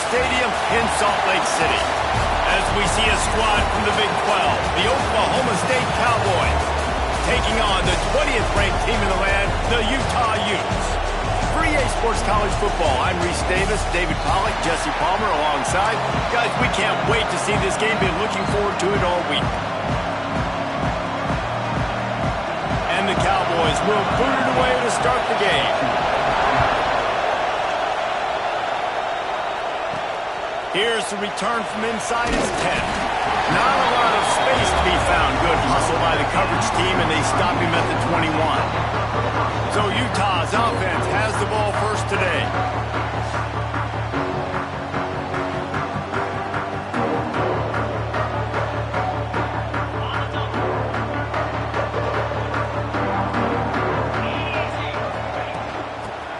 Stadium in Salt Lake City. As we see a squad from the Big 12, the Oklahoma State Cowboys, taking on the 20th ranked team in the land, the Utah Utes. For EA Sports College Football, I'm Reese Davis, David Pollack, Jesse Palmer alongside. Guys, we can't wait to see this game. Been looking forward to it all week. And the Cowboys will boot it away to start the game. Here's the return from inside his 10. Not a lot of space to be found. Good hustle by the coverage team, and they stop him at the 21. So Utah's offense has the ball first today.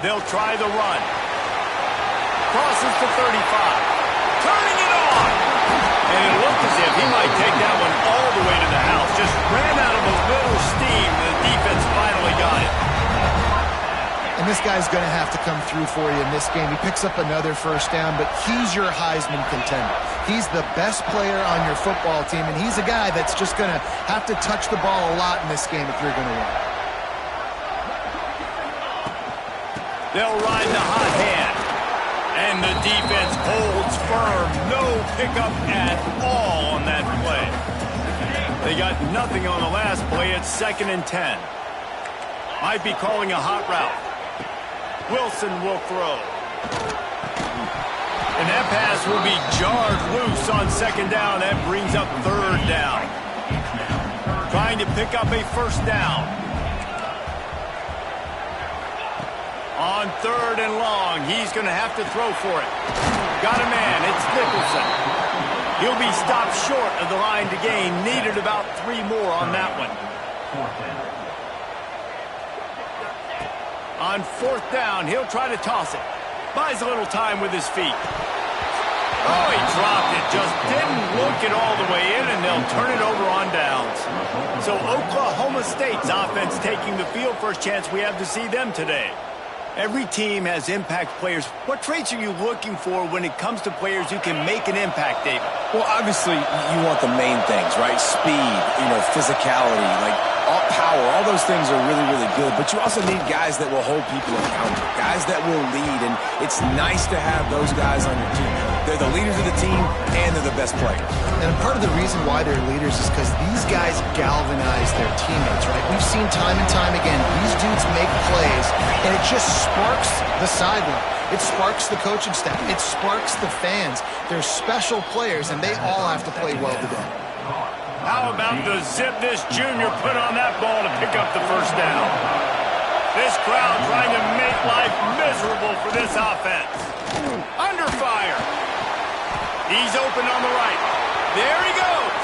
They'll try the run. Crosses to 35. Turning it on! And it looked as if he might take that one all the way to the house. Just ran out of a little steam. The defense finally got it. And this guy's going to have to come through for you in this game. He picks up another first down, but he's your Heisman contender. He's the best player on your football team, and he's a guy that's just going to have to touch the ball a lot in this game if you're going to win. They'll ride the hot hand. And the defense holds firm. No pickup at all on that play. They got nothing on the last play. It's 2nd and 10. Might be calling a hot route. Wilson will throw. And that pass will be jarred loose on 2nd down. That brings up 3rd down. Trying to pick up a first down. On 3rd and long, he's going to have to throw for it. Got a man, it's Nicholson. He'll be stopped short of the line to gain. Needed about 3 more on that one. On 4th down, he'll try to toss it. Buys a little time with his feet. Oh, he dropped it. Just didn't look it all the way in, and they'll turn it over on downs. So Oklahoma State's offense taking the field. First chance we have to see them today. Every team has impact players. What traits are you looking for when it comes to players who can make an impact, David? Well, obviously, you want the main things, right? Speed, physicality, all power. All those things are really, really good. But you also need guys that will hold people accountable, guys that will lead. And it's nice to have those guys on your team. They're the leaders of the team, and they're the best players. And part of the reason why they're leaders is because these guys galvanize their teammates, right? We've seen time and time again, these dudes make plays, and it just sparks the sideline. It sparks the coaching staff. It sparks the fans. They're special players, and they all have to play well today. How about the zip this junior put on that ball to pick up the first down? This crowd trying to make life miserable for this offense. Under fire. He's open on the right. There he goes.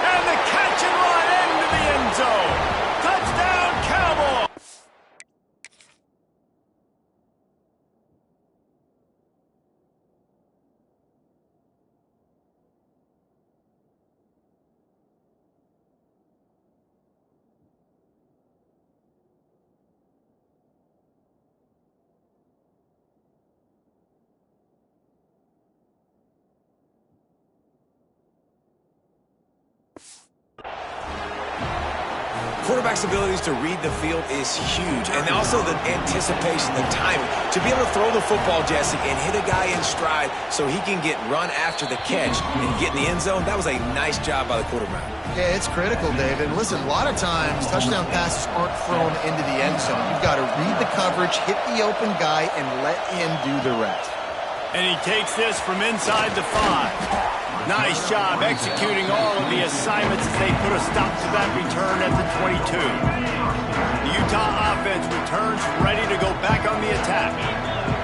And the catch and run into the end zone. Touchdown, Cowboys. Quarterback's abilities to read the field is huge, and also the anticipation, the timing. To be able to throw the football, Jesse, and hit a guy in stride so he can get run after the catch and get in the end zone, that was a nice job by the quarterback. Yeah, it's critical, David. And listen, a lot of times, touchdown passes aren't thrown into the end zone. You've got to read the coverage, hit the open guy, and let him do the rest. And he takes this from inside the 5. Nice job executing all of the assignments as they put a stop to that return at the 22. The Utah offense returns ready to go back on the attack.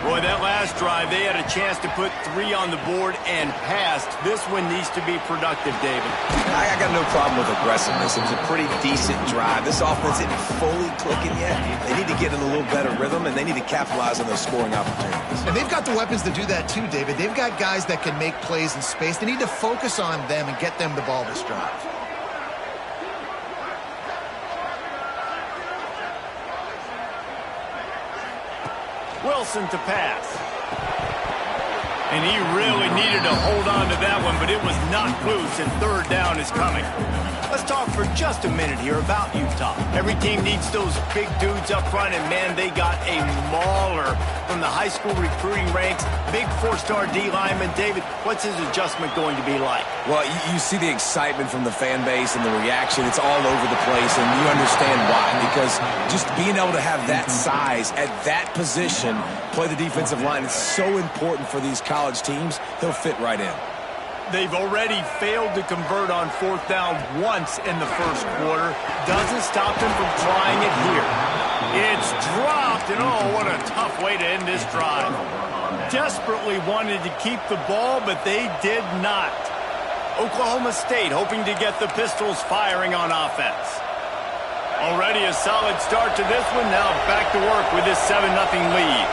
Boy, that last drive, they had a chance to put 3 on the board and passed. This one needs to be productive, David. I got no problem with aggressiveness. It was a pretty decent drive. This offense isn't fully clicking yet. They need to get in a little better rhythm, and they need to capitalize on those scoring opportunities. And they've got the weapons to do that too, David. They've got guys that can make plays in space. They need to focus on them and get them the ball this drive. Wilson to pass. And he really needed to hold on to that one, but it was not loose, and third down is coming. Let's talk for just a minute here about Utah. Every team needs those big dudes up front, and man, they got a mauler from the high school recruiting ranks. Big four-star D lineman. David, what's his adjustment going to be like? Well, you see the excitement from the fan base and the reaction. It's all over the place, and you understand why. Because just being able to have that size at that position, play the defensive line, it's so important for these college teams. He'll fit right in. They've already failed to convert on fourth down once in the first quarter. Doesn't stop them from trying it here. It's dropped, and oh, what a tough way to end this drive. Desperately wanted to keep the ball, but they did not. Oklahoma State hoping to get the Pistols firing on offense. Already a solid start to this one. Now back to work with this 7-0 lead.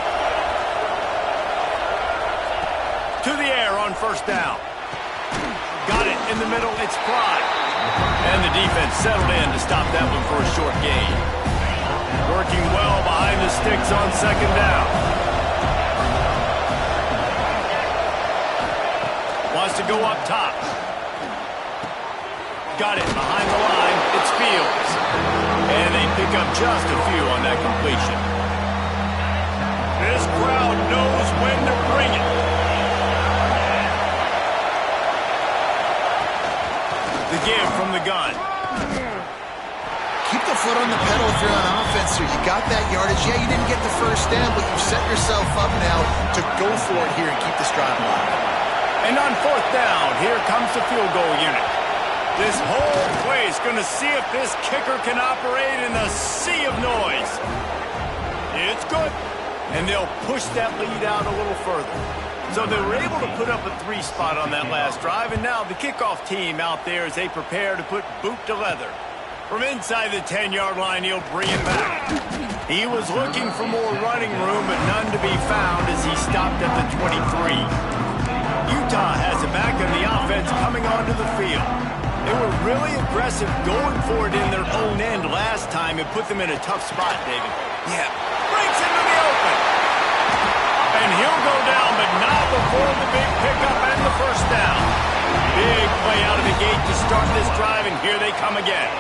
To the air on first down. Got it in the middle, it's Fry. And the defense settled in to stop that one for a short gain. Working well behind the sticks on second down. Wants to go up top. Got it behind the line, it's Fields. And they pick up just a few on that completion. This crowd knows when to bring it. The give from the gun. Keep the foot on the pedal if you're on offense here. You got that yardage. Yeah, you didn't get the first down, but you've set yourself up now to go for it here and keep this drive alive. And on fourth down, here comes the field goal unit. This whole place going to see if this kicker can operate in the sea of noise. It's good. And they'll push that lead out a little further. So they were able to put up a 3 spot on that last drive, and now the kickoff team out there as they prepare to put boot to leather. From inside the 10-yard line, he'll bring it back. He was looking for more running room, but none to be found as he stopped at the 23. Utah has it back on the offense coming onto the field. They were really aggressive going for it in their own end last time. It put them in a tough spot, David. Yeah. Breaks into the open. And he'll go down, but not before the big pickup and the first down. Big play out of the gate to start this drive, and here they come again.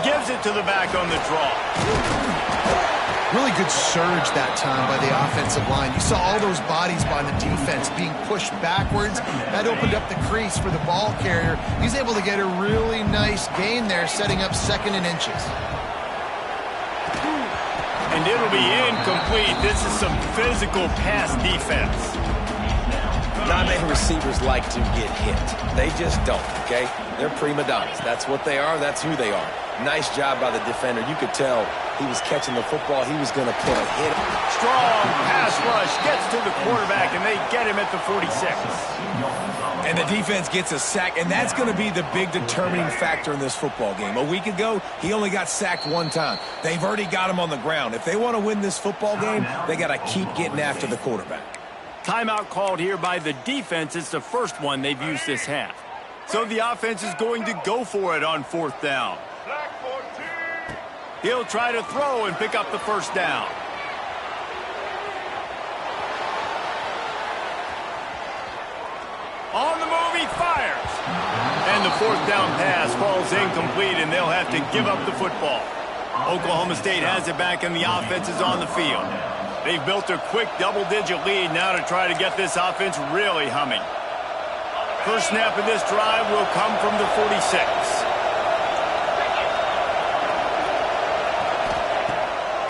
Gives it to the back on the draw. Really good surge that time by the offensive line. You saw all those bodies by the defense being pushed backwards. That opened up the crease for the ball carrier. He's able to get a really nice gain there, setting up second and inches. And it'll be incomplete. This is some physical pass defense. Not many receivers like to get hit. They just don't, okay? They're prima donnas. That's what they are. That's who they are. Nice job by the defender. You could tell he was catching the football. He was going to put a hit. Strong pass rush gets to the quarterback, and they get him at the 46. And the defense gets a sack, and that's going to be the big determining factor in this football game. A week ago, he only got sacked one time. They've already got him on the ground. If they want to win this football game, they got to keep getting after the quarterback. Timeout called here by the defense. It's the first one they've used this half. So the offense is going to go for it on fourth down. He'll try to throw and pick up the first down. On the move, he fires. And the fourth down pass falls incomplete, and they'll have to give up the football. Oklahoma State has it back, and the offense is on the field. They've built a quick double-digit lead now to try to get this offense really humming. First snap of this drive will come from the 46.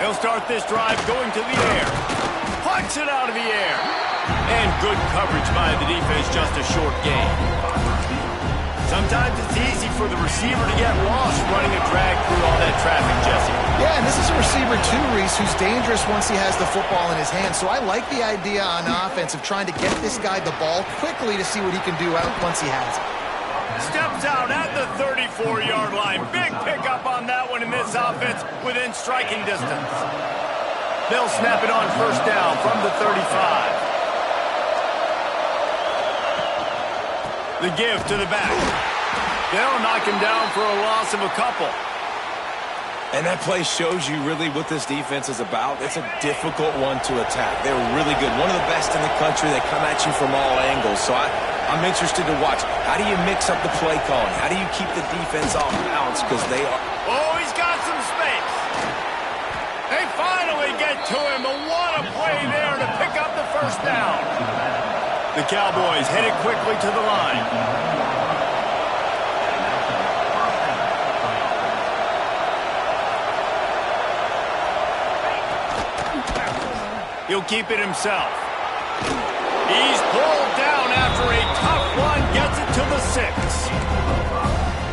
They'll start this drive going to the air. Punch it out of the air. And good coverage by the defense, just a short gain. Sometimes it's easy for the receiver to get lost running a drag through all that traffic, Jesse. Yeah, and this is a receiver too, Reese, who's dangerous once he has the football in his hands. So I like the idea on offense of trying to get this guy the ball quickly to see what he can do out once he has it. Steps out at the 34-yard line. Big pickup on that one in this offense within striking distance. They'll snap it on first down from the 35. The give to the back. They'll knock him down for a loss of a couple. And that play shows you really what this defense is about. It's a difficult one to attack. They're really good. One of the best in the country. They come at you from all angles. So I'm interested to watch. How do you mix up the play calling? How do you keep the defense off balance? Because they are... Oh, he's got some space. They finally get to him. But what a play there to pick up the first down. The Cowboys headed quickly to the line. He'll keep it himself. He's pulled down after a tough one, gets it to the 6.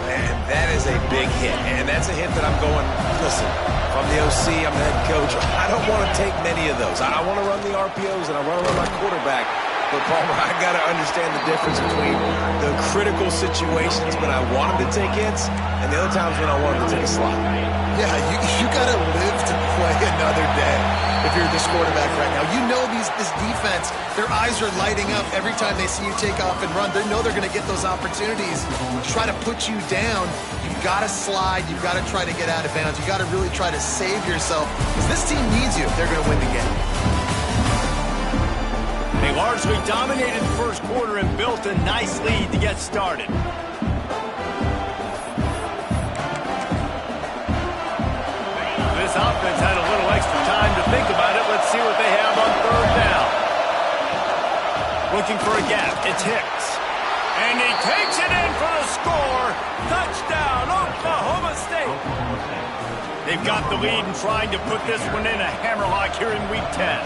And that is a big hit. And that's a hit that I'm going, listen, if I'm the OC, I'm the head coach, I don't want to take many of those. I want to run the RPOs and I want to run my quarterback. But, Palmer, I got to understand the difference between the critical situations when I want him to take hits and the other times when I want him to take a slot. Yeah, you got to live to play another day if you're this quarterback right now. You know this defense, their eyes are lighting up every time they see you take off and run. They know they're going to get those opportunities to try to put you down. You've got to slide. You've got to try to get out of bounds. You've got to really try to save yourself because this team needs you if they're going to win the game. They largely dominated the first quarter and built a nice lead to get started. This offense had a little extra time to think about it. Let's see what they have on third down. Looking for a gap. It's Hicks. And he takes it in for the score. Touchdown, Oklahoma State. They've got the lead and trying to put this one in a hammerlock here in Week 10.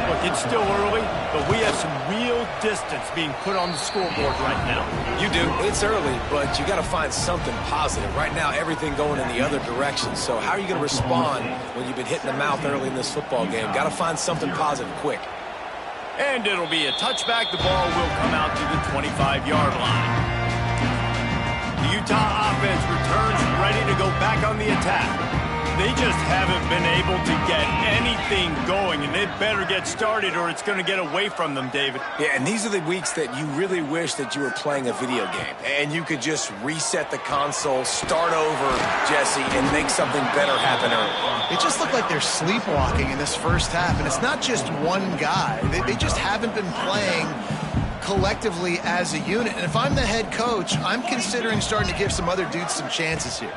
Look, it's still early, but we have some real distance being put on the scoreboard right now. You do. It's early, but you got to find something positive. Right now, everything going in the other direction. So how are you going to respond when you've been hit in the mouth early in this football game? Got to find something positive quick. And it'll be a touchback. The ball will come out to the 25-yard line. The Utah offense returns ready to go back on the attack. They just haven't been able to get anything going, and they better get started or it's going to get away from them, David. Yeah, and these are the weeks that you really wish that you were playing a video game and you could just reset the console, start over, Jesse, and make something better happen early. It just looked like they're sleepwalking in this first half, and it's not just one guy. They just haven't been playing collectively as a unit. And if I'm the head coach, I'm considering starting to give some other dudes some chances here.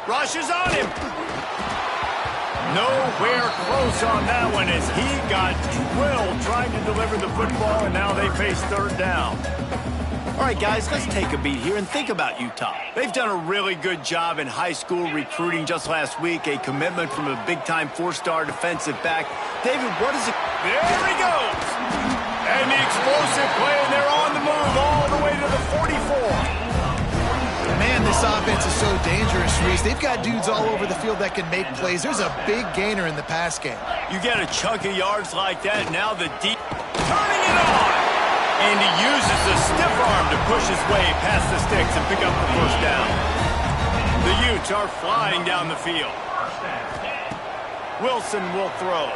Rush is on him. Nowhere close on that one as he got drilled trying to deliver the football, and now they face third down. All right, guys, let's take a beat here and think about Utah. They've done a really good job in high school recruiting just last week, a commitment from a big-time four-star defensive back. David, what is it? There he goes. And the explosive play, and they're on the move all the way to the 44. Man, this offense is so dangerous, Reese. They've got dudes all over the field that can make plays. There's a big gainer in the pass game. You get a chunk of yards like that, now the deep turning it on. And he uses the stiff arm to push his way past the sticks and pick up the first down. The Utes are flying down the field. Wilson will throw.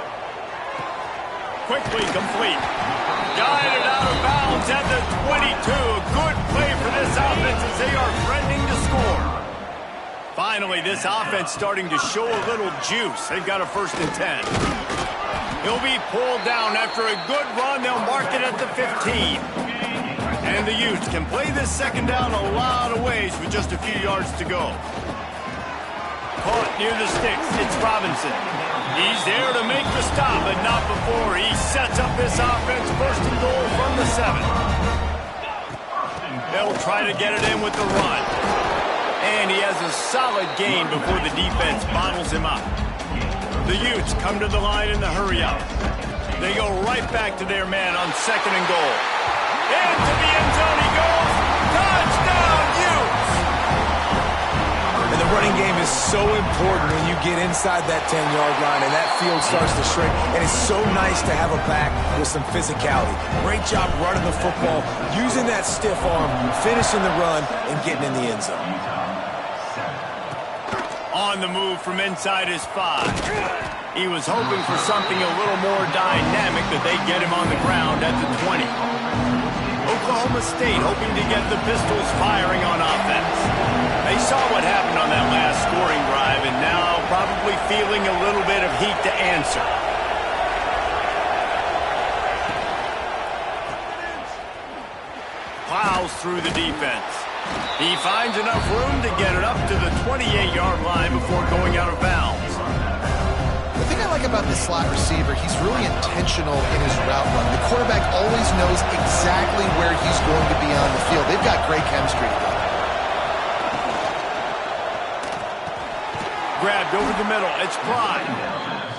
Quickly complete. Guided out of bounds at the 22. A good play for this offense as they are threatening to score. Finally, this offense starting to show a little juice. They've got a 1st and 10. He'll be pulled down after a good run. They'll mark it at the 15. And the Utes can play this second down a lot of ways with just a few yards to go. Caught near the sticks. It's Robinson. He's there to make the stop, but not before he sets up this offense. 1st and goal from the 7. They'll try to get it in with the run. And he has a solid gain before the defense bottles him up. The Utes come to the line in the hurry-up. They go right back to their man on 2nd and goal. Into the end zone he goes. Touchdown, Utes! And the running game is so important when you get inside that 10-yard line and that field starts to shrink. And it's so nice to have a back with some physicality. Great job running the football, using that stiff arm, finishing the run, and getting in the end zone. On the move from inside his 5. He was hoping for something a little more dynamic that they get him on the ground at the 20. Oklahoma State hoping to get the Pistols firing on offense. They saw what happened on that last scoring drive and now probably feeling a little bit of heat to answer. Plows through the defense. He finds enough room to get it up to the 28-yard line before going out of bounds. The thing I like about this slot receiver, he's really intentional in his route run. The quarterback always knows exactly where he's going to be on the field. They've got great chemistry together. Grabbed over the middle. It's Prime.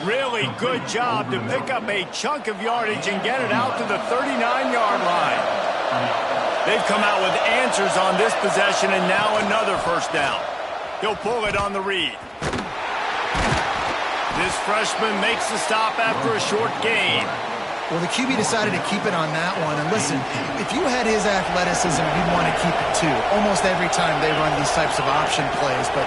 Really good job to pick up a chunk of yardage and get it out to the 39-yard line. They've come out with answers on this possession and now another first down. He'll pull it on the read. This freshman makes the stop after a short gain. Well, the QB decided to keep it on that one. And listen, if you had his athleticism, you'd want to keep it too. Almost every time they run these types of option plays. But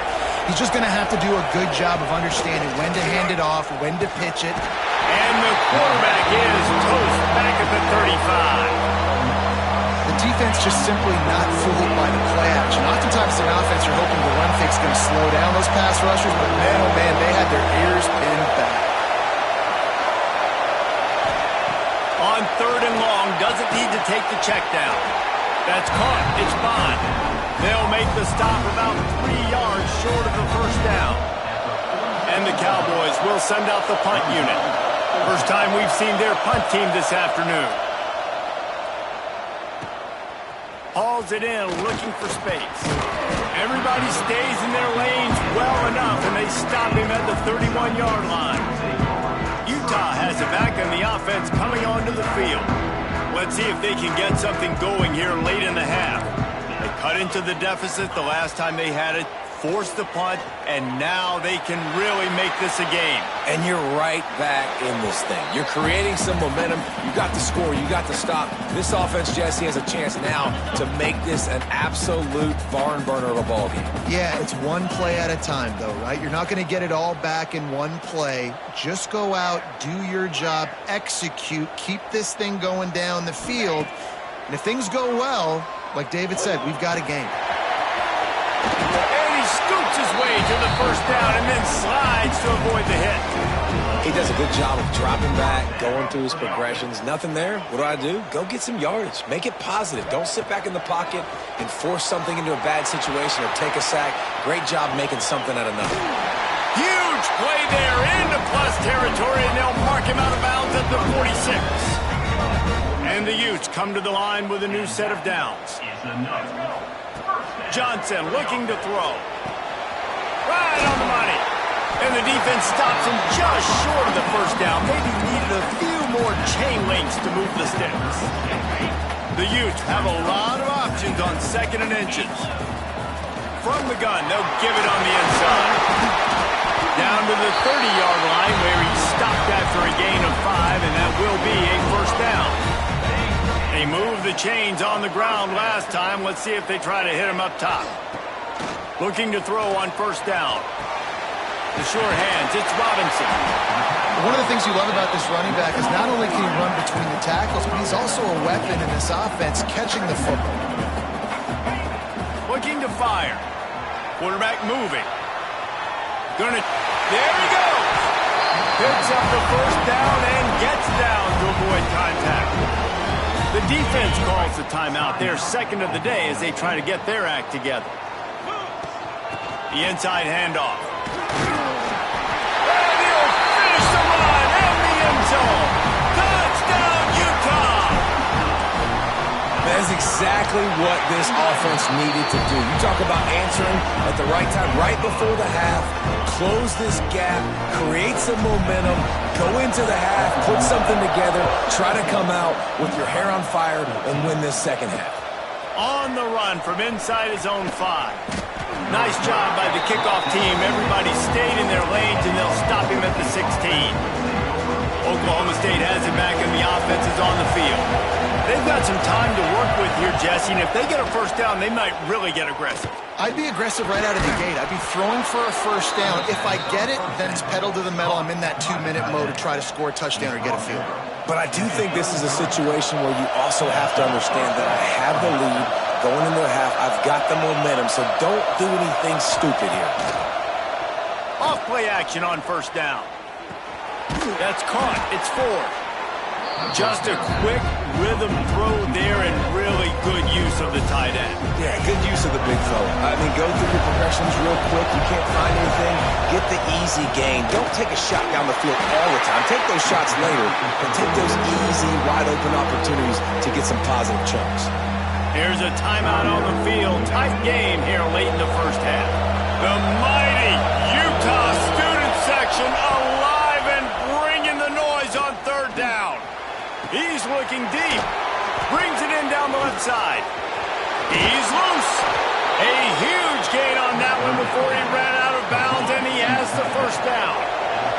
he's just going to have to do a good job of understanding when to hand it off, when to pitch it. And the quarterback is toast back at the 35. The defense just simply not fooled by the play action. Oftentimes their offense are hoping the run fake's going to slow down those pass rushers, but man, oh man, they had their ears pinned back. On 3rd and long, doesn't need to take the check down. That's caught. It's Bond. They'll make the stop about 3 yards short of the first down. And the Cowboys will send out the punt unit. First time we've seen their punt team this afternoon. Hauls it in, looking for space. Everybody stays in their lanes well enough, and they stop him at the 31-yard line. Utah has it back, and the offense coming onto the field. Let's see if they can get something going here late in the half. They cut into the deficit the last time they had it, forced the punt, and now they can really make this a game. And you're right back in this thing. You're creating some momentum. You got the score. You got the stop. This offense, Jesse, has a chance now to make this an absolute barn burner of a ball game. Yeah, it's one play at a time, though, right? You're not going to get it all back in one play. Just go out, do your job, execute, keep this thing going down the field. And if things go well, like David said, we've got a game. And he scoots his way to the first down and then slides to avoid the hit. He does a good job of dropping back, going through his progressions. Nothing there. What do? Go get some yardage. Make it positive. Don't sit back in the pocket and force something into a bad situation or take a sack. Great job making something out of nothing. Huge play there into plus territory, and they'll mark him out of bounds at the 46. And the Utes come to the line with a new set of downs. Johnson looking to throw. Right on the money. And the defense stops him just short of the first down. Maybe needed a few more chain links to move the sticks. The Utes have a lot of options on 2nd and inches. From the gun, they'll give it on the inside. Down to the 30-yard line where he stopped after a gain of 5, and that will be a first down. They moved the chains on the ground last time. Let's see if they try to hit him up top. Looking to throw on first down. The short hands, it's Robinson. One of the things you love about this running back is not only can he run between the tackles, but he's also a weapon in this offense catching the football. Looking to fire. Quarterback moving. There he goes. Picks up the first down and gets down to avoid contact. The defense calls the timeout, their second of the day, as they try to get their act together. The inside handoff. And he'll finish the run in the end zone. Touchdown, Utah! That's exactly what this offense needed to do. You talk about answering at the right time, right before the half, close this gap, create some momentum, go into the half, put something together, try to come out with your hair on fire and win this second half. On the run from inside his own 5. Nice job by the kickoff team. Everybody stayed in their lanes, and they'll stop him at the 16. Oklahoma State has it back, and the offense is on the field. They've got some time to work with here, Jesse, and if they get a first down, they might really get aggressive. I'd be aggressive right out of the gate. I'd be throwing for a first down. If I get it, then it's pedal to the metal. I'm in that 2-minute mode to try to score a touchdown or get a field goal. But I do think this is a situation where you also have to understand that I have the lead. Going into the half, I've got the momentum, so don't do anything stupid here. Off play action on first down. That's caught. It's 4. Just a quick rhythm throw there and really good use of the tight end. Yeah, good use of the big fella. I mean, go through your progressions real quick. You can't find anything. Get the easy gain. Don't take a shot down the field all the time. Take those shots later, but take those easy, wide-open opportunities to get some positive chunks. Here's a timeout on the field. Tight game here late in the first half. The mighty Utah student section alive and bringing the noise on third down. He's looking deep. Brings it in down the left side. He's loose. A huge gain on that one before he ran out of bounds, and he has the first down.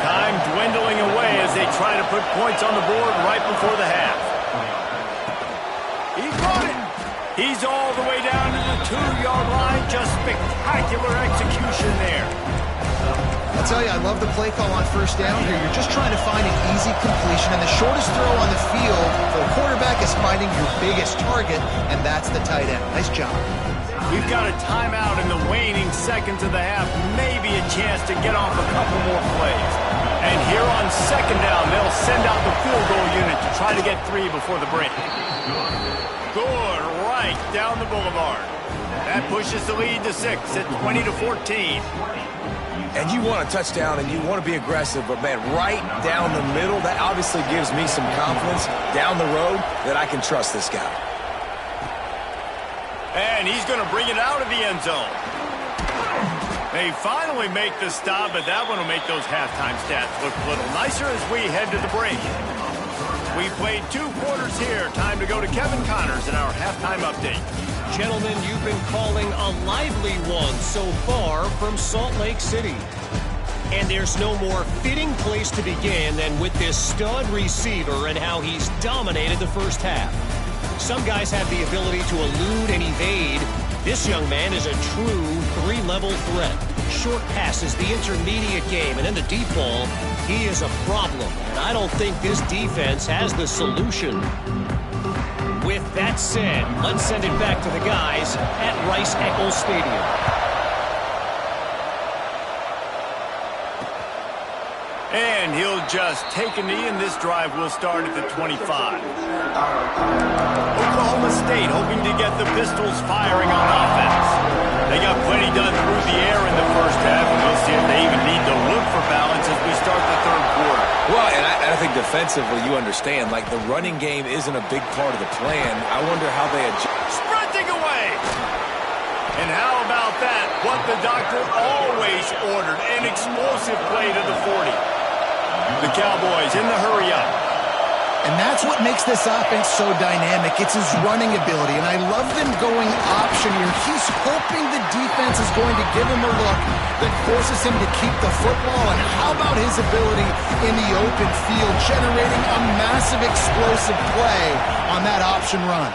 Time dwindling away as they try to put points on the board right before the half. He got it. He's all the way down to the 2-yard line. Just spectacular execution there. I'll tell you, I love the play call on first down here. You're just trying to find an easy completion, and the shortest throw on the field for the quarterback is finding your biggest target, and that's the tight end. Nice job. We've got a timeout in the waning seconds of the half. Maybe a chance to get off a couple more plays. And here on second down, they'll send out the field goal unit to try to get 3 before the break. Good right down the boulevard. That pushes the lead to 6 at 20-14. And you want a touchdown and you want to be aggressive, but, man, right down the middle, that obviously gives me some confidence down the road that I can trust this guy. And he's going to bring it out of the end zone. They finally make the stop, but that one will make those halftime stats look a little nicer as we head to the break. We played 2 quarters here. Time to go to Kevin Connors in our halftime update. Gentlemen, you've been calling a lively one so far from Salt Lake City. And there's no more fitting place to begin than with this stud receiver and how he's dominated the first half. Some guys have the ability to elude and evade. This young man is a true 3-level threat. Short passes, the intermediate game, and then the deep ball. He is a problem, and I don't think this defense has the solution. With that said, let's send it back to the guys at Rice-Eccles Stadium. And he'll just take a knee, and this drive will start at the 25. Oklahoma State hoping to get the Pistols firing on offense. They got plenty done through the air in the first half, and we'll see if they even need to look for balance as we start the third quarter. Well, and I think defensively you understand, like, the running game isn't a big part of the plan. I wonder how they adjust. Sprinting away! And how about that? What the doctor always ordered, an explosive play to the 40. The Cowboys in the hurry-up. And that's what makes this offense so dynamic. It's his running ability, and I love them going option here. He's hoping the defense is going to give him a look that forces him to keep the football. And how about his ability in the open field, generating a massive explosive play on that option run?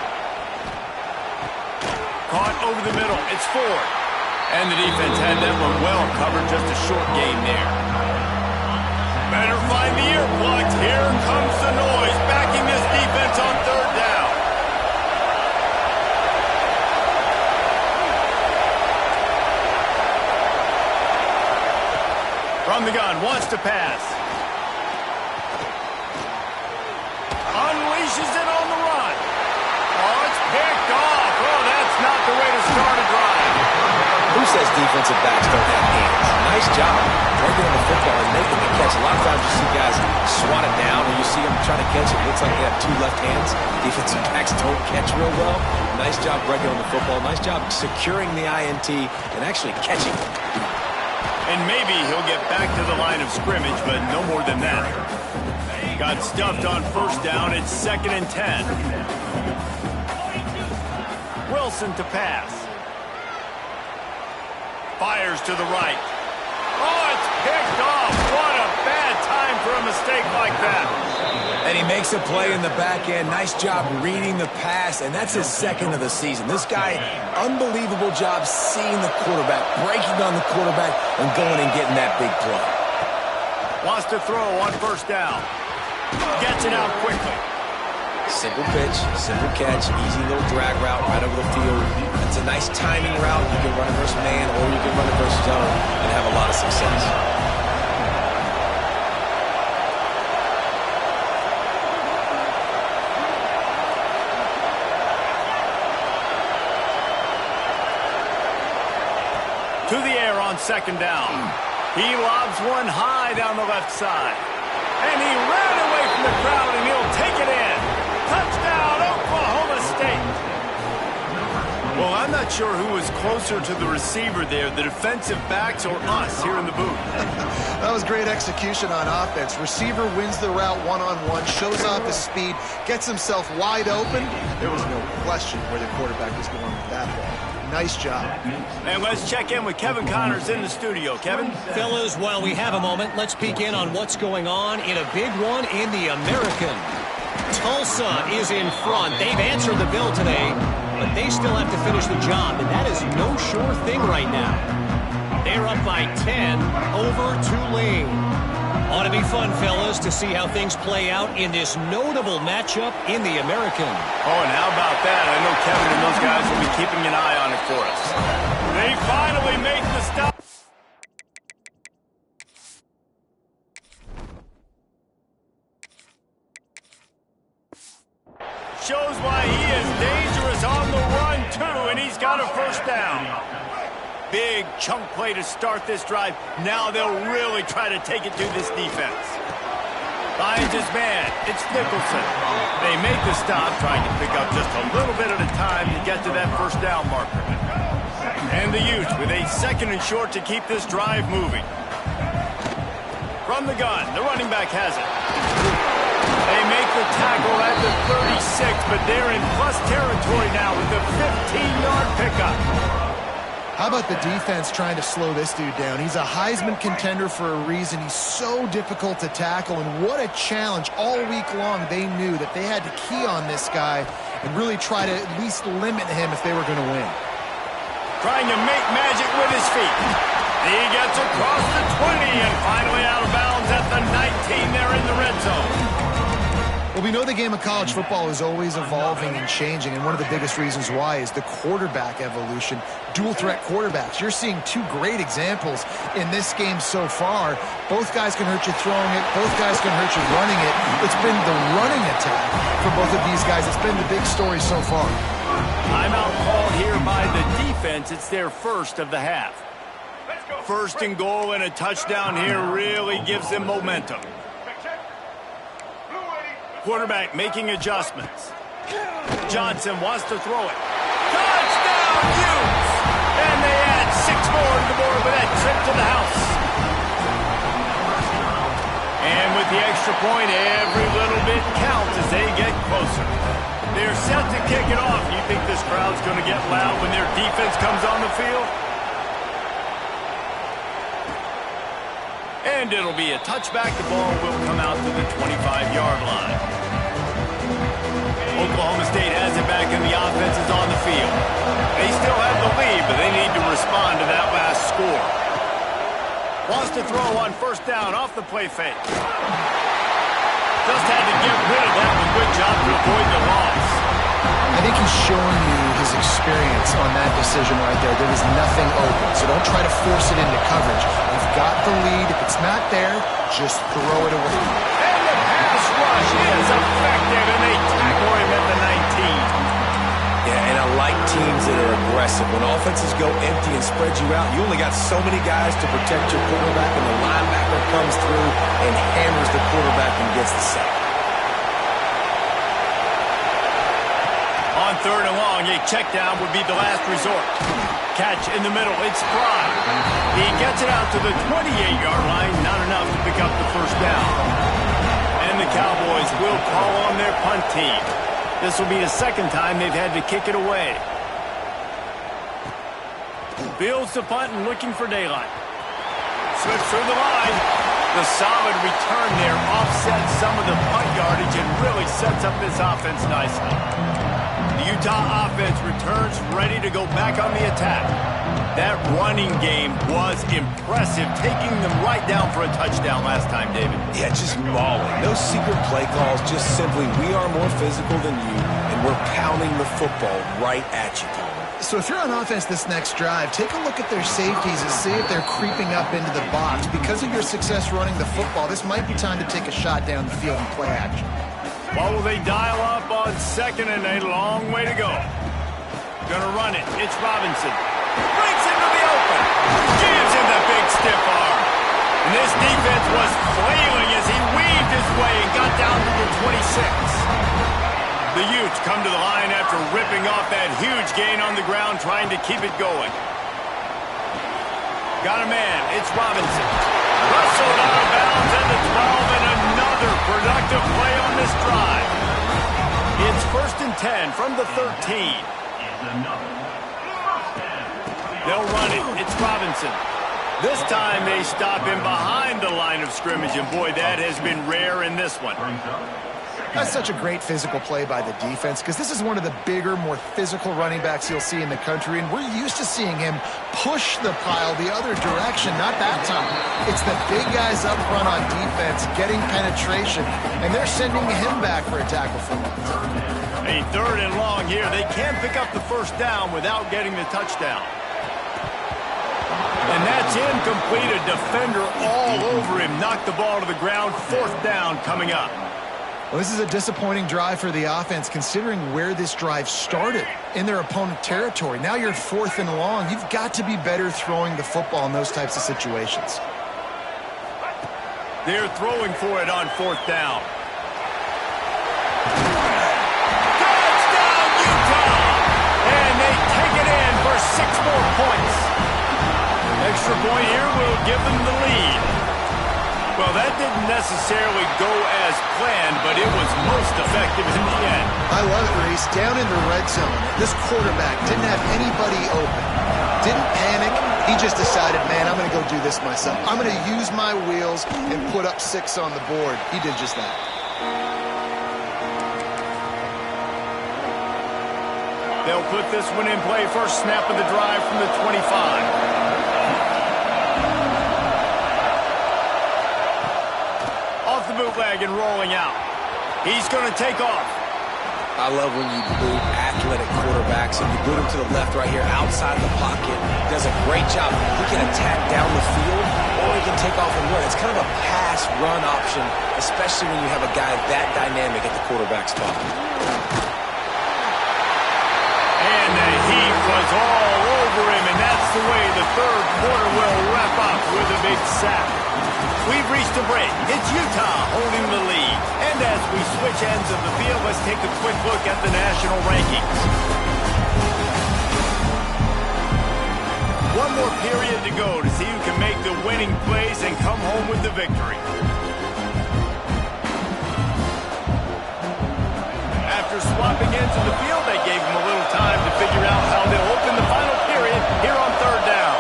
Caught over the middle. It's Ford. And the defense had that one well covered. Just a short game there. Better find the earplugs. Here comes the noise, backing this defense on third down. From the gun, wants to pass. Unleashes it on the run. Oh, it's picked off. Oh, that's not the way to start a drive. Who says defensive backs don't have hands? Nice job breaking on the football and making the catch. A lot of times you see guys swat it down and you see them trying to catch it. It looks like they have 2 left hands. Defensive backs don't catch real well. Nice job breaking on the football. Nice job securing the INT and actually catching it. And maybe he'll get back to the line of scrimmage, but no more than that. Got stuffed on first down. It's 2nd and 10. Wilson to pass. Fires to the right. Oh, it's picked off. What a bad time for a mistake like that. And he makes a play in the back end. Nice job reading the pass, and that's his 2nd of the season. This guy, unbelievable job seeing the quarterback, breaking on the quarterback, and going and getting that big play. Wants to throw on first down. Gets it out quickly. Simple pitch, simple catch, easy little drag route right over the field. It's a nice timing route. You can run it versus man or you can run it versus zone and have a lot of success. To the air on second down. He lobs one high down the left side. And he ran away from the crowd, and he'll take it in. Touchdown, Oklahoma State. Well, I'm not sure who was closer to the receiver there, the defensive backs or us here in the booth. That was great execution on offense. Receiver wins the route one-on-one, shows off his speed, gets himself wide open. There was no question where the quarterback was going with that ball. Nice job. And let's check in with Kevin Connors in the studio. Kevin? Fellas, while we have a moment, let's peek in on what's going on in a big one in the American. Tulsa is in front. They've answered the bill today, but they still have to finish the job, and that is no sure thing right now. They're up by 10 over Tulane. Ought to be fun, fellas, to see how things play out in this notable matchup in the American. Oh, and how about that? I know Kevin and those guys will be keeping an eye on it for us. They finally make the stop. Shows why he is dangerous on the run, too, and he's got a first down. Big chunk play to start this drive. Now they'll really try to take it to this defense. Finds his man. It's Nicholson. They make the stop, trying to pick up just a little bit at a time to get to that first down marker. And the Utes with a second and short to keep this drive moving. From the gun, the running back has it. They make the tackle at the 36, but they're in plus territory now with the 15-yard pickup. How about the defense trying to slow this dude down? He's a Heisman contender for a reason. He's so difficult to tackle, and what a challenge. All week long, they knew that they had to key on this guy and really try to at least limit him if they were going to win. Trying to make magic with his feet. He gets across the 20 and finally out of bounds at the 19 there in the red zone. Well, we know the game of college football is always evolving and changing, and one of the biggest reasons why is the quarterback evolution. Dual-threat quarterbacks. You're seeing two great examples in this game so far. Both guys can hurt you throwing it. Both guys can hurt you running it. It's been the running attack for both of these guys. It's been the big story so far. Timeout called here by the defense. It's their first of the half. First and goal and a touchdown here really gives them momentum. Quarterback making adjustments. Johnson wants to throw it. Touchdown, Utes! And they add 6 more to the board with that trip to the house. And with the extra point, every little bit counts as they get closer. They're set to kick it off. You think this crowd's going to get loud when their defense comes on the field? And it'll be a touchback. The ball will come out to the 25-yard line. Oklahoma State has it back and the offense is on the field. They still have the lead, but they need to respond to that last score. Wants to throw on first down off the play fake. Just had to get rid of that. A good job to avoid the loss. I think he's showing you his experience on that decision right there. There was nothing open, so don't try to force it into coverage. You've got the lead. If it's not there, just throw it away. And the pass rush is effective, and they tackle him at the 19. Yeah, and I like teams that are aggressive. When offenses go empty and spread you out, you only got so many guys to protect your quarterback, and the linebacker comes through and hammers the quarterback and gets the sack. On third and long, a check down would be the last resort. Catch in the middle, it's Fry. He gets it out to the 28-yard line, not enough to pick up the first down. And the Cowboys will call on their punt team. This will be the second time they've had to kick it away. Fields the punt and looking for daylight. Slips through the line. The solid return there offsets some of the punt yardage and really sets up this offense nicely. The Utah offense returns ready to go back on the attack. That running game was impressive, taking them right down for a touchdown last time, David. Yeah, just mauling. No secret play calls, just simply we are more physical than you, and we're pounding the football right at you, Tom. So if you're on offense this next drive, take a look at their safeties and see if they're creeping up into the box. Because of your success running the football, this might be time to take a shot down the field and play action. What will they dial up on second and a long way to go? Gonna run it. It's Robinson. Breaks into the open. Gives him the big stiff arm. And this defense was flailing as he weaved his way and got down to the 26. The Utes come to the line after ripping off that huge gain on the ground, trying to keep it going. Got a man. It's Robinson. Wrestled out of bounds at the 12, and another productive play on this drive. It's 1st and 10 from the 13. They'll run it. It's Robinson. This time they stop him behind the line of scrimmage, and boy, that has been rare in this one. That's such a great physical play by the defense because this is one of the bigger, more physical running backs you'll see in the country, and we're used to seeing him push the pile the other direction. Not that time. It's the big guys up front on defense getting penetration, and they're sending him back for a tackle for loss. A 3rd and long here. They can't pick up the first down without getting the touchdown. And that's incomplete. A defender all over him. Knocked the ball to the ground. 4th down coming up. Well, this is a disappointing drive for the offense considering where this drive started in their opponent territory. Now you're 4th and long. You've got to be better throwing the football in those types of situations. They're throwing for it on 4th down. Touchdown, Utah! And they take it in for 6 more points. Extra point here will give them the lead. Well, that didn't necessarily go as planned, but it was most effective in the end. I love it, Reese. Down in the red zone, this quarterback didn't have anybody open. Didn't panic. He just decided, man, I'm going to go do this myself. I'm going to use my wheels and put up 6 on the board. He did just that. They'll put this one in play. First snap of the drive from the 25. Bootleg and rolling out. He's going to take off. I love when you boot athletic quarterbacks and you boot him to the left right here outside the pocket. He does a great job. He can attack down the field or he can take off and run. It's kind of a pass-run option, especially when you have a guy that dynamic at the quarterback spot. And the heat was all over him, and that's the way the 3rd quarter will wrap up with a big sack. We've reached a break. It's Utah holding the lead. And as we switch ends of the field, let's take a quick look at the national rankings. One more period to go to see who can make the winning plays and come home with the victory. After swapping ends of the field, they gave him a little time to figure out how they'll open the final period here on 3rd down.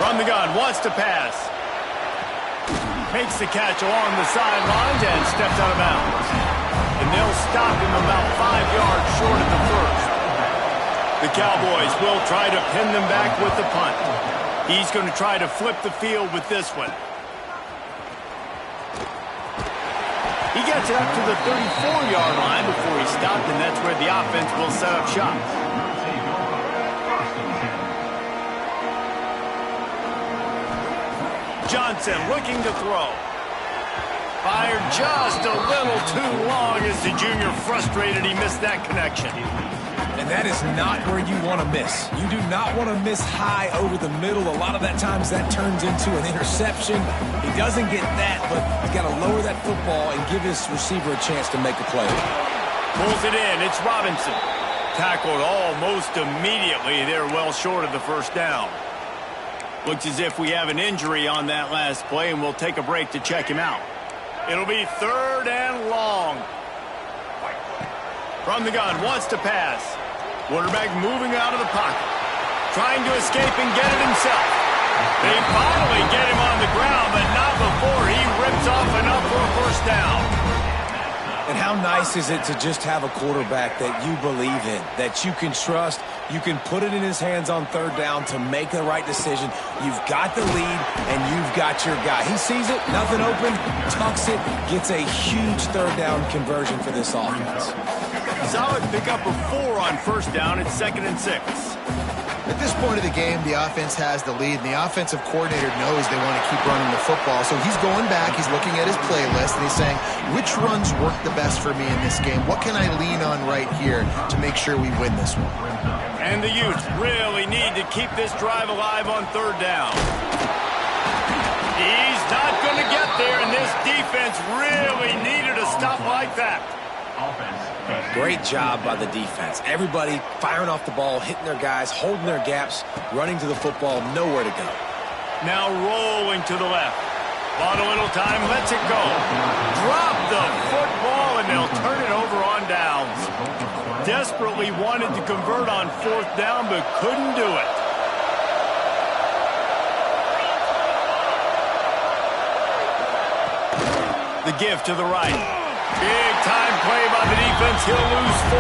From the gun, wants to pass. Makes the catch along the sidelines and steps out of bounds. And they'll stop him about 5 yards short of the 1st. The Cowboys will try to pin them back with the punt. He's going to try to flip the field with this one. He gets it up to the 34-yard line before he stopped, and that's where the offense will set up shop. Johnson looking to throw. Fired just a little too long as the junior frustrated. He missed that connection. And that is not where you want to miss. You do not want to miss high over the middle. A lot of that times that turns into an interception. He doesn't get that, but he's got to lower that football and give his receiver a chance to make a play. Pulls it in. It's Robinson. Tackled almost immediately. They're well short of the 1st down. Looks as if we have an injury on that last play, and we'll take a break to check him out. It'll be 3rd and long. From the gun, wants to pass. Quarterback moving out of the pocket. Trying to escape and get it himself. They finally get him on the ground, but not before he rips off enough for a 1st down. And how nice nice is it to just have a quarterback that you believe in, that you can trust, you can put it in his hands on third down to make the right decision. You've got the lead, and you've got your guy. He sees it, nothing open, tucks it, gets a huge third down conversion for this offense. Solid pickup of 4 on first down. It's 2nd and 6. At this point of the game, the offense has the lead, and the offensive coordinator knows they want to keep running the football. So he's going back, he's looking at his playlist, and he's saying, which runs work the best for me in this game? What can I lean on right here to make sure we win this one? And the Utes really need to keep this drive alive on third down. He's not going to get there, and this defense really needed a stop like that. Great job by the defense. Everybody firing off the ball, hitting their guys, holding their gaps, running to the football, nowhere to go. Now rolling to the left. Bought a little time, lets it go. Drop the football, and they'll turn it over on downs. Desperately wanted to convert on fourth down, but couldn't do it. The give to the right. Big time play by the defense. He'll lose 4.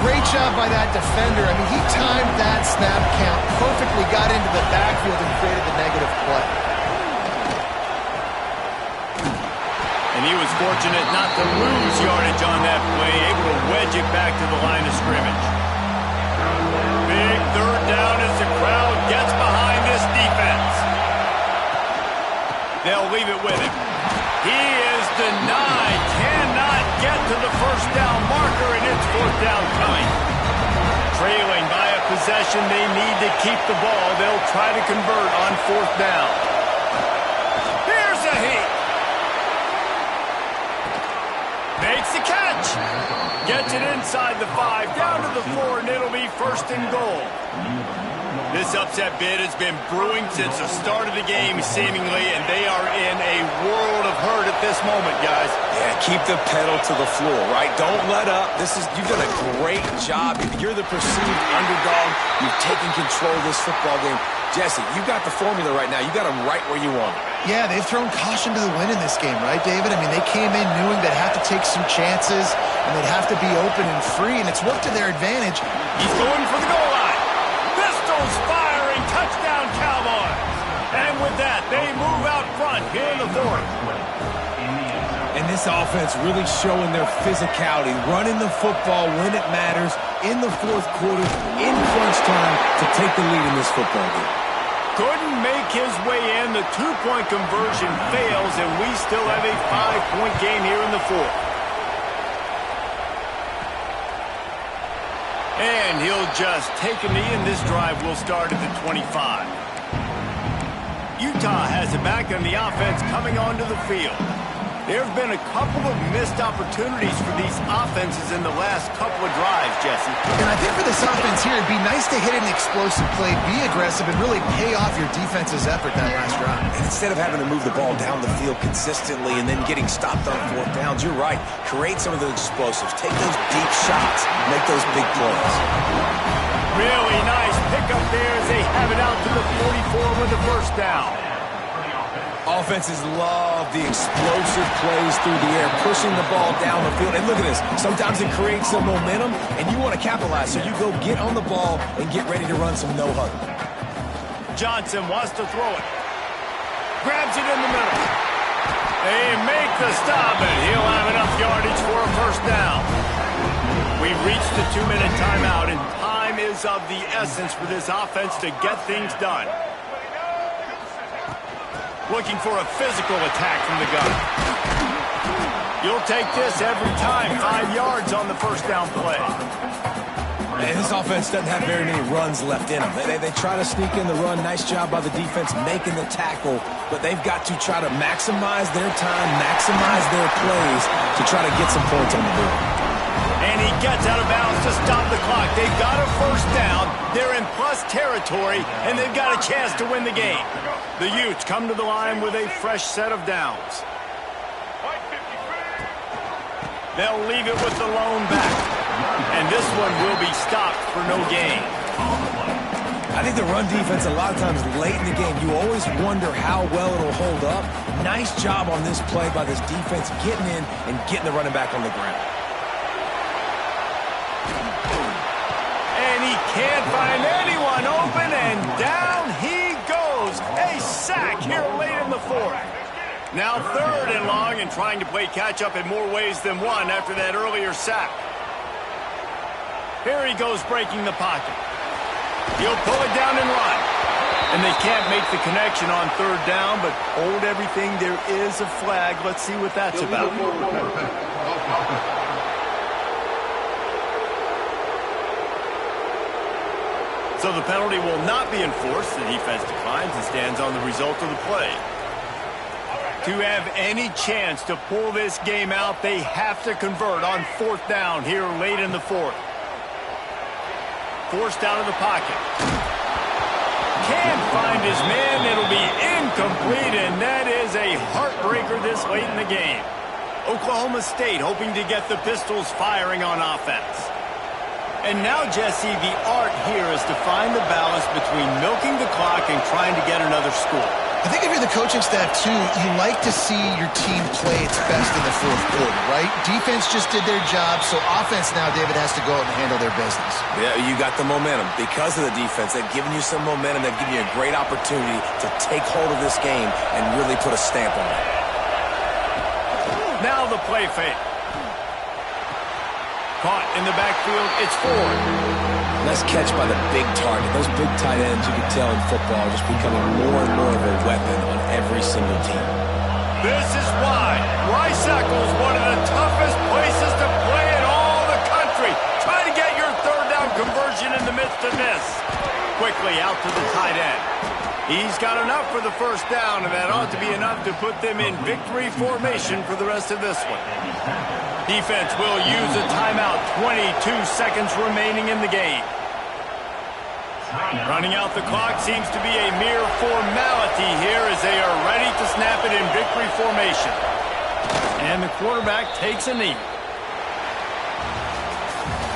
Great job by that defender. I mean, he timed that snap count perfectly, got into the backfield and created the negative play. And he was fortunate not to lose yardage on that play, able to wedge it back to the line of scrimmage. Big third down as the crowd gets behind this defense. They'll leave it with him. He is denied, cannot get to the first down marker, and it's fourth down coming. Trailing by a possession, they need to keep the ball. They'll try to convert on fourth down. Here's a heat. Makes the catch. Gets it inside the 5, down to the 4, and it'll be first and goal. This upset bid has been brewing since the start of the game, seemingly, and they are in a world of hurt at this moment, guys. Yeah, keep the pedal to the floor, right? Don't let up. You've done a great job. You're the perceived underdog. You've taken control of this football game. Jesse, you got the formula right now. You got them right where you want them. Yeah, they've thrown caution to the wind in this game, right, David? I mean, they came in knowing they'd have to take some chances, and they'd have to be open and free, and it's worked to their advantage. He's going for the goal line. Pistols firing, touchdown Cowboys. And with that, they move out front here in the 4th. And this offense really showing their physicality, running the football when it matters, in the 4th quarter, in crunch time, to take the lead in this football game. Couldn't make his way in. The 2-point conversion fails, and we still have a 5-point game here in the 4th. And he'll just take a knee, and this drive will start at the 25. Utah has it back, and the offense coming onto the field. There have been a couple of missed opportunities for these offenses in the last couple of drives, Jesse. And I think for this offense here, it'd be nice to hit an explosive play, be aggressive, and really pay off your defense's effort that last drive. Instead of having to move the ball down the field consistently and then getting stopped on fourth downs, you're right. Create some of those explosives. Take those deep shots. Make those big plays. Really nice pickup there as they have it out to the 44 with the first down. Offenses love the explosive plays through the air, pushing the ball down the field. And look at this. Sometimes it creates some momentum, and you want to capitalize. So you go get on the ball and get ready to run some no-huddle. Johnson wants to throw it. Grabs it in the middle. They make the stop, and he'll have enough yardage for a first down. We've reached the 2-minute timeout, and time is of the essence for this offense to get things done. Looking for a physical attack from the gun. You'll take this every time. 5 yards on the first down play. And this offense doesn't have very many runs left in them. They try to sneak in the run. Nice job by the defense making the tackle. But they've got to try to maximize their time, maximize their plays to try to get some points on the board. And he gets out of bounds to stop the clock. They've got a first down. They're in plus territory, and they've got a chance to win the game. The Utes come to the line with a fresh set of downs. They'll leave it with the lone back. And this one will be stopped for no gain. I think the run defense, a lot of times late in the game, you always wonder how well it'll hold up. Nice job on this play by this defense, getting in and getting the running back on the ground. And he can't find anyone open, and down he goes. A sack here late in the fourth. Now 3rd and long, and trying to play catch-up in more ways than one after that earlier sack. Here he goes breaking the pocket. He'll pull it down and run. And they can't make the connection on 3rd down, but hold everything. There is a flag. Let's see what that's about. So the penalty will not be enforced. The defense declines and stands on the result of the play. To have any chance to pull this game out, they have to convert on 4th down here late in the 4th. Forced out of the pocket. Can't find his man. It'll be incomplete, and that is a heartbreaker this late in the game. Oklahoma State hoping to get the Pistols firing on offense. And now, Jesse, the art here is to find the balance between milking the clock and trying to get another score. I think if you're the coaching staff, too, you like to see your team play its best in the 4th quarter, right? Defense just did their job, so offense now, David, has to go out and handle their business. Yeah, you got the momentum. Because of the defense, they've given you some momentum. They've given you a great opportunity to take hold of this game and really put a stamp on it. Now the play fake. Caught in the backfield, it's Ford. Nice catch by the big target. Those big tight ends, you can tell in football, are just becoming more and more of a weapon on every single team. This is why Rice-Eccles, one of the toughest places to play in all the country. Try to get your 3rd down conversion in the midst of this. Quickly out to the tight end. He's got enough for the 1st down, and that ought to be enough to put them in victory formation for the rest of this one. Defense will use a timeout. 22 seconds remaining in the game. Running out the clock seems to be a mere formality here as they are ready to snap it in victory formation. And the quarterback takes a knee.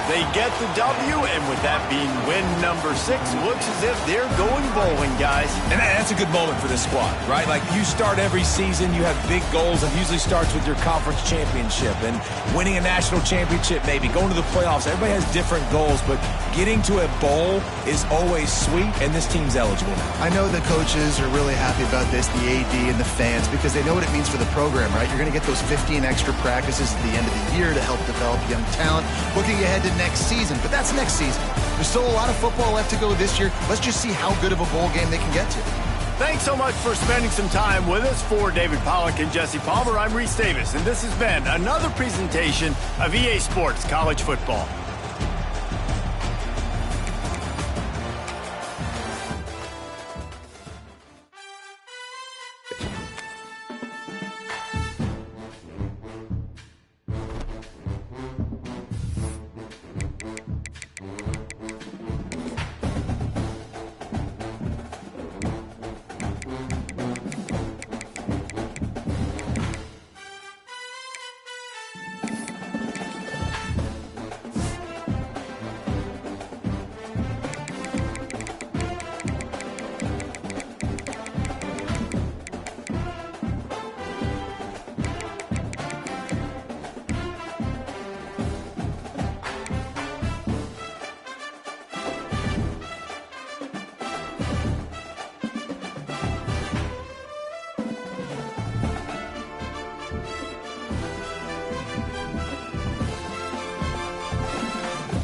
They get the W, and with that being win number 6, looks as if they're going bowling, guys. And that's a good moment for this squad, right? Like, you start every season, you have big goals. It usually starts with your conference championship and winning a national championship, maybe going to the playoffs. Everybody has different goals, but getting to a bowl is always sweet, and this team's eligible now. I know the coaches are really happy about this, the AD and the fans, because they know what it means for the program, right? You're going to get those 15 extra practices at the end of the year to help develop young talent. Looking ahead to next season, but that's next season. There's still a lot of football left to go this year. Let's just see how good of a bowl game they can get to. Thanks so much for spending some time with us. For David Pollack and Jesse Palmer, I'm Reese Davis, and this has been another presentation of EA Sports College Football.